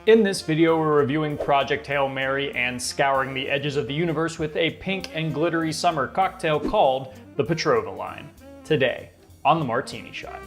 In this video, we're reviewing Project Hail Mary and scouring the edges of the universe with a pink and glittery summer cocktail called the Petrova Line. Today, on the Martini Shot.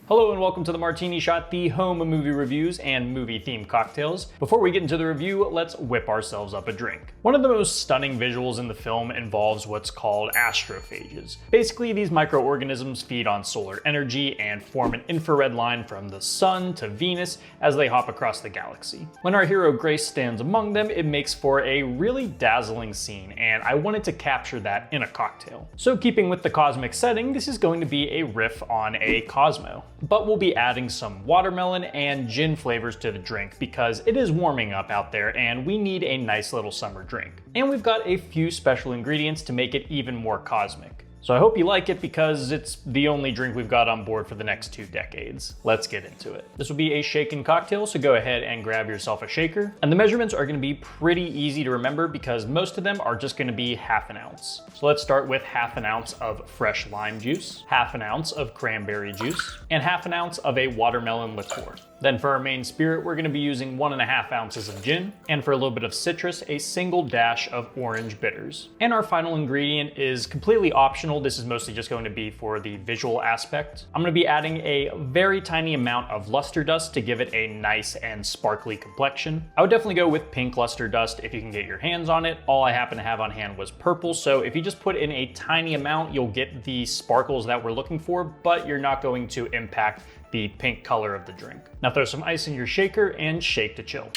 Hello and welcome to the Martini Shot, the home of movie reviews and movie-themed cocktails. Before we get into the review, let's whip ourselves up a drink. One of the most stunning visuals in the film involves what's called astrophages. Basically, these microorganisms feed on solar energy and form an infrared line from the sun to Venus as they hop across the galaxy. When our hero Grace stands among them, it makes for a really dazzling scene, and I wanted to capture that in a cocktail. So keeping with the cosmic setting, this is going to be a riff on a Cosmo. But we'll be adding some watermelon and gin flavors to the drink because it is warming up out there and we need a nice little summer drink. And we've got a few special ingredients to make it even more cosmic. So I hope you like it because it's the only drink we've got on board for the next 2 decades. Let's get into it. This will be a shaken cocktail, so go ahead and grab yourself a shaker. And the measurements are gonna be pretty easy to remember because most of them are just gonna be ½ an ounce. So let's start with ½ an ounce of fresh lime juice, ½ an ounce of cranberry juice, and ½ an ounce of a watermelon liqueur. Then for our main spirit, we're gonna be using 1½ ounces of gin, and for a little bit of citrus, a single dash of orange bitters. And our final ingredient is completely optional. This is mostly just going to be for the visual aspect. I'm gonna be adding a very tiny amount of luster dust to give it a nice and sparkly complexion. I would definitely go with pink luster dust if you can get your hands on it. All I happen to have on hand was purple, so if you just put in a tiny amount, you'll get the sparkles that we're looking for, but you're not going to impact the pink color of the drink. Now throw some ice in your shaker and shake to chill.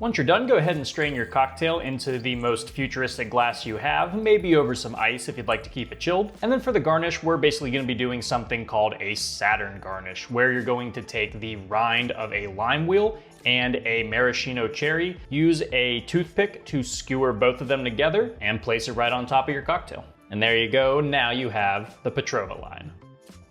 Once you're done, go ahead and strain your cocktail into the most futuristic glass you have, maybe over some ice if you'd like to keep it chilled. And then for the garnish, we're basically gonna be doing something called a Saturn garnish, where you're going to take the rind of a lime wheel and a maraschino cherry, use a toothpick to skewer both of them together, and place it right on top of your cocktail. And there you go, now you have the Petrova Line.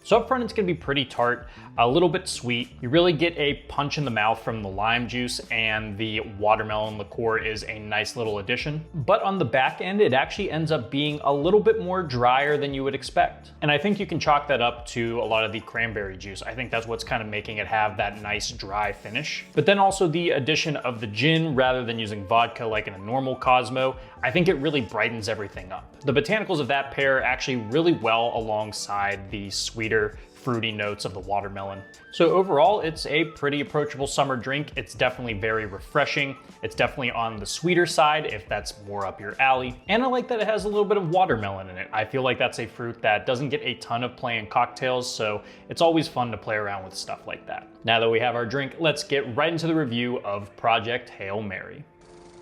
So up front, it's gonna be pretty tart, a little bit sweet. You really get a punch in the mouth from the lime juice, and the watermelon liqueur is a nice little addition. But on the back end, it actually ends up being a little bit more drier than you would expect. And I think you can chalk that up to a lot of the cranberry juice. I think that's what's kind of making it have that nice dry finish. But then also the addition of the gin, rather than using vodka like in a normal Cosmo, I think it really brightens everything up. The botanicals of that pair actually really well alongside the sweeter, fruity notes of the watermelon. So overall, it's a pretty approachable summer drink. It's definitely very refreshing. It's definitely on the sweeter side if that's more up your alley. And I like that it has a little bit of watermelon in it. I feel like that's a fruit that doesn't get a ton of play in cocktails, so it's always fun to play around with stuff like that. Now that we have our drink, let's get right into the review of Project Hail Mary.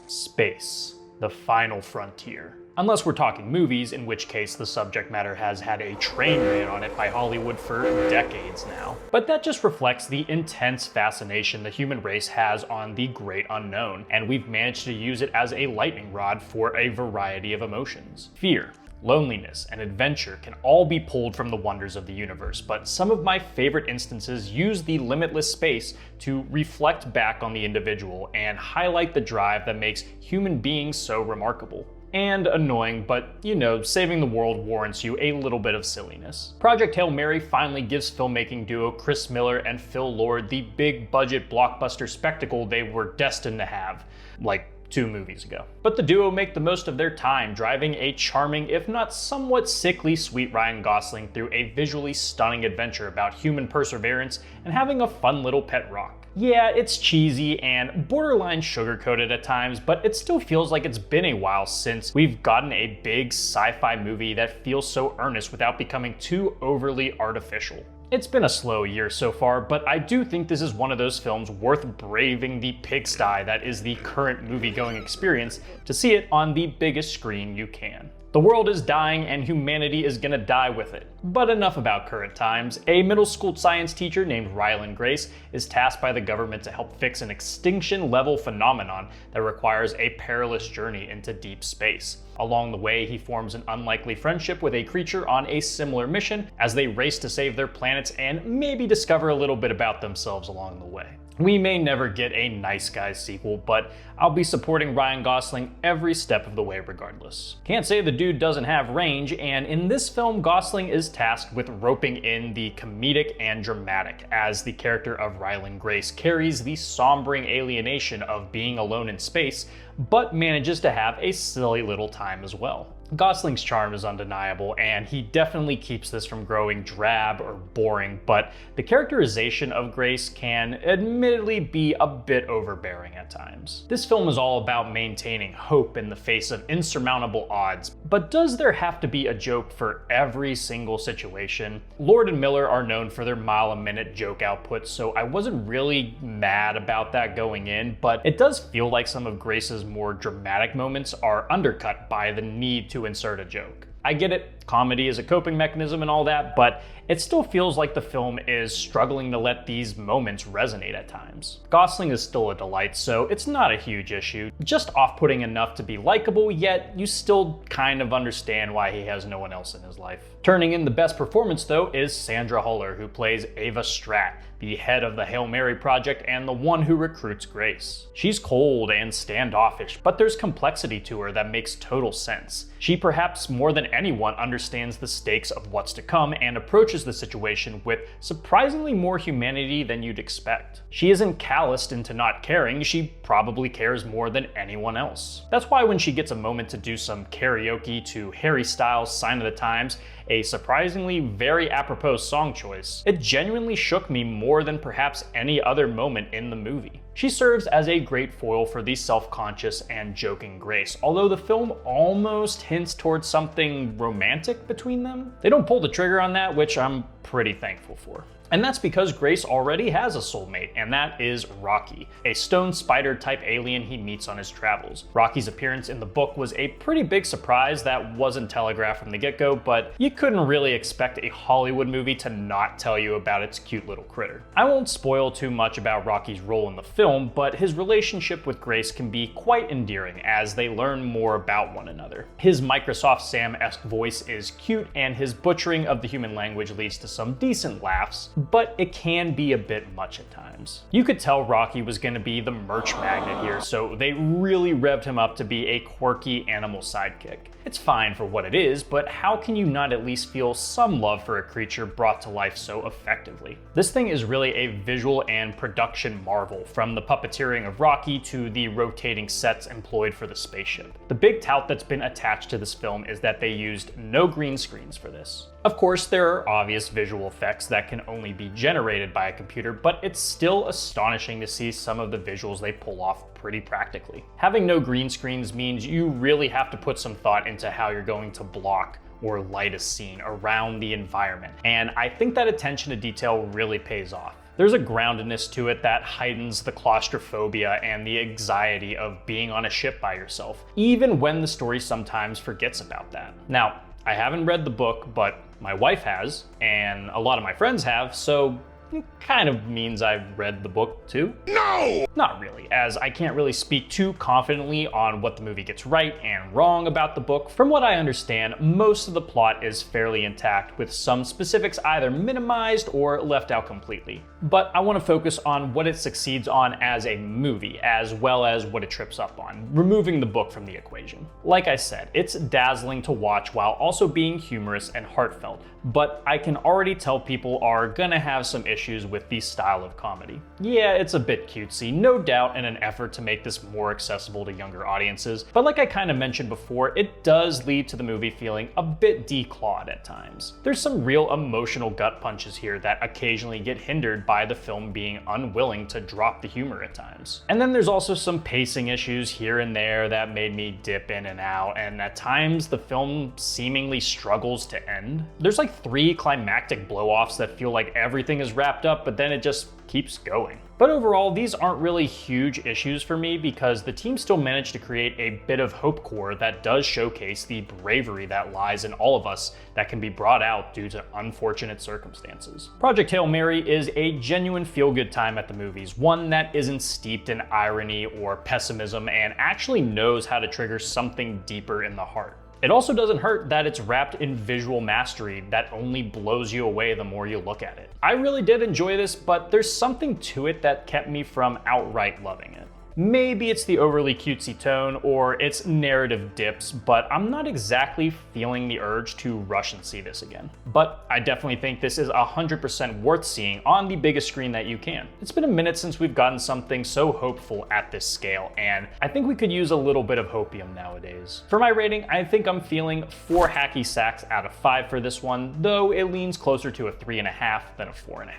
Space, the final frontier. Unless we're talking movies, in which case the subject matter has had a train ran on it by Hollywood for decades now. But that just reflects the intense fascination the human race has on the great unknown, and we've managed to use it as a lightning rod for a variety of emotions. Fear, loneliness, and adventure can all be pulled from the wonders of the universe, but some of my favorite instances use the limitless space to reflect back on the individual and highlight the drive that makes human beings so remarkable. And annoying, but you know, saving the world warrants you a little bit of silliness. Project Hail Mary finally gives filmmaking duo Chris Miller and Phil Lord the big budget blockbuster spectacle they were destined to have, like 2 movies ago. But the duo make the most of their time, driving a charming, if not somewhat sickly sweet Ryan Gosling through a visually stunning adventure about human perseverance and having a fun little pet rock. Yeah, it's cheesy and borderline sugar-coated at times, but it still feels like it's been a while since we've gotten a big sci-fi movie that feels so earnest without becoming too overly artificial. It's been a slow year so far, but I do think this is one of those films worth braving the pigsty that is the current movie-going experience to see it on the biggest screen you can. The world is dying and humanity is gonna die with it. But enough about current times. A middle school science teacher named Rylan Grace is tasked by the government to help fix an extinction-level phenomenon that requires a perilous journey into deep space. Along the way, he forms an unlikely friendship with a creature on a similar mission as they race to save their planets and maybe discover a little bit about themselves along the way. We may never get a Nice Guys sequel, but I'll be supporting Ryan Gosling every step of the way regardless. Can't say the dude doesn't have range, and in this film, Gosling is tasked with roping in the comedic and dramatic, as the character of Ryland Grace carries the sombering alienation of being alone in space, but manages to have a silly little time as well. Gosling's charm is undeniable, and he definitely keeps this from growing drab or boring, but the characterization of Grace can admittedly be a bit overbearing at times. This film is all about maintaining hope in the face of insurmountable odds, but does there have to be a joke for every single situation? Lord and Miller are known for their mile-a-minute joke output, so I wasn't really mad about that going in, but it does feel like some of Grace's more dramatic moments are undercut by the need to insert a joke. I get it, comedy is a coping mechanism and all that, but it still feels like the film is struggling to let these moments resonate at times. Gosling is still a delight, so it's not a huge issue, just off-putting enough to be likable, yet you still kind of understand why he has no one else in his life. Turning in the best performance though is Sandra Huller, who plays Ava Stratt, the head of the Hail Mary project and the one who recruits Grace. She's cold and standoffish, but there's complexity to her that makes total sense. She perhaps more than anyone understands the stakes of what's to come and approaches the situation with surprisingly more humanity than you'd expect. She isn't calloused into not caring, she probably cares more than anyone else. That's why when she gets a moment to do some karaoke to Harry Styles' Sign of the Times, a surprisingly very apropos song choice, it genuinely shook me more than perhaps any other moment in the movie. She serves as a great foil for the self-conscious and joking Grace, although the film almost hints towards something romantic between them. They don't pull the trigger on that, which I'm pretty thankful for. And that's because Grace already has a soulmate, and that is Rocky, a stone spider type alien he meets on his travels. Rocky's appearance in the book was a pretty big surprise that wasn't telegraphed from the get-go, but you couldn't really expect a Hollywood movie to not tell you about its cute little critter. I won't spoil too much about Rocky's role in the film, but his relationship with Grace can be quite endearing as they learn more about one another. His Microsoft Sam-esque voice is cute, and his butchering of the human language leads to some decent laughs, but it can be a bit much at times. You could tell Rocky was going to be the merch magnet here, so they really revved him up to be a quirky animal sidekick. It's fine for what it is, but how can you not at least feel some love for a creature brought to life so effectively? This thing is really a visual and production marvel, from the puppeteering of Rocky to the rotating sets employed for the spaceship. The big tout that's been attached to this film is that they used no green screens for this. Of course, there are obvious visual effects that can only be generated by a computer, but it's still astonishing to see some of the visuals they pull off pretty practically. Having no green screens means you really have to put some thought into how you're going to block or light a scene around the environment, and I think that attention to detail really pays off. There's a groundedness to it that heightens the claustrophobia and the anxiety of being on a ship by yourself, even when the story sometimes forgets about that. Now, I haven't read the book, but my wife has, and a lot of my friends have, so it kind of means I've read the book too. No! Not really, as I can't really speak too confidently on what the movie gets right and wrong about the book. From what I understand, most of the plot is fairly intact, with some specifics either minimized or left out completely. But I want to focus on what it succeeds on as a movie, as well as what it trips up on, removing the book from the equation. Like I said, it's dazzling to watch while also being humorous and heartfelt, but I can already tell people are gonna have some issues with the style of comedy. Yeah, it's a bit cutesy, no doubt in an effort to make this more accessible to younger audiences, but like I kind of mentioned before, it does lead to the movie feeling a bit declawed at times. There's some real emotional gut punches here that occasionally get hindered by the film being unwilling to drop the humor at times. And then there's also some pacing issues here and there that made me dip in and out, and at times the film seemingly struggles to end. There's like 3 climactic blow-offs that feel like everything is wrapped up, but then it just keeps going. But overall, these aren't really huge issues for me because the team still managed to create a bit of hope core that does showcase the bravery that lies in all of us that can be brought out due to unfortunate circumstances. Project Hail Mary is a genuine feel-good time at the movies, one that isn't steeped in irony or pessimism and actually knows how to trigger something deeper in the heart. It also doesn't hurt that it's wrapped in visual mastery that only blows you away the more you look at it. I really did enjoy this, but there's something to it that kept me from outright loving it. Maybe it's the overly cutesy tone or its narrative dips, but I'm not exactly feeling the urge to rush and see this again. But I definitely think this is 100% worth seeing on the biggest screen that you can. It's been a minute since we've gotten something so hopeful at this scale, and I think we could use a little bit of hopium nowadays. For my rating, I think I'm feeling 4 hacky sacks out of 5 for this one, though it leans closer to a 3.5 than a 4.5.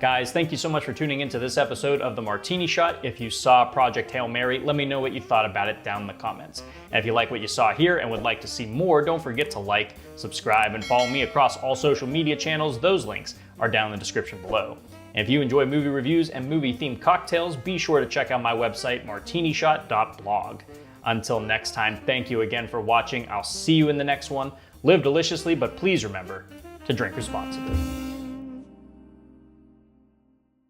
Guys, thank you so much for tuning into this episode of the Martini Shot. If you saw Project Hail Mary, let me know what you thought about it down in the comments. And if you like what you saw here and would like to see more, don't forget to like, subscribe, and follow me across all social media channels. Those links are down in the description below. And if you enjoy movie reviews and movie-themed cocktails, be sure to check out my website, martinishot.blog. Until next time, thank you again for watching. I'll see you in the next one. Live deliciously, but please remember to drink responsibly.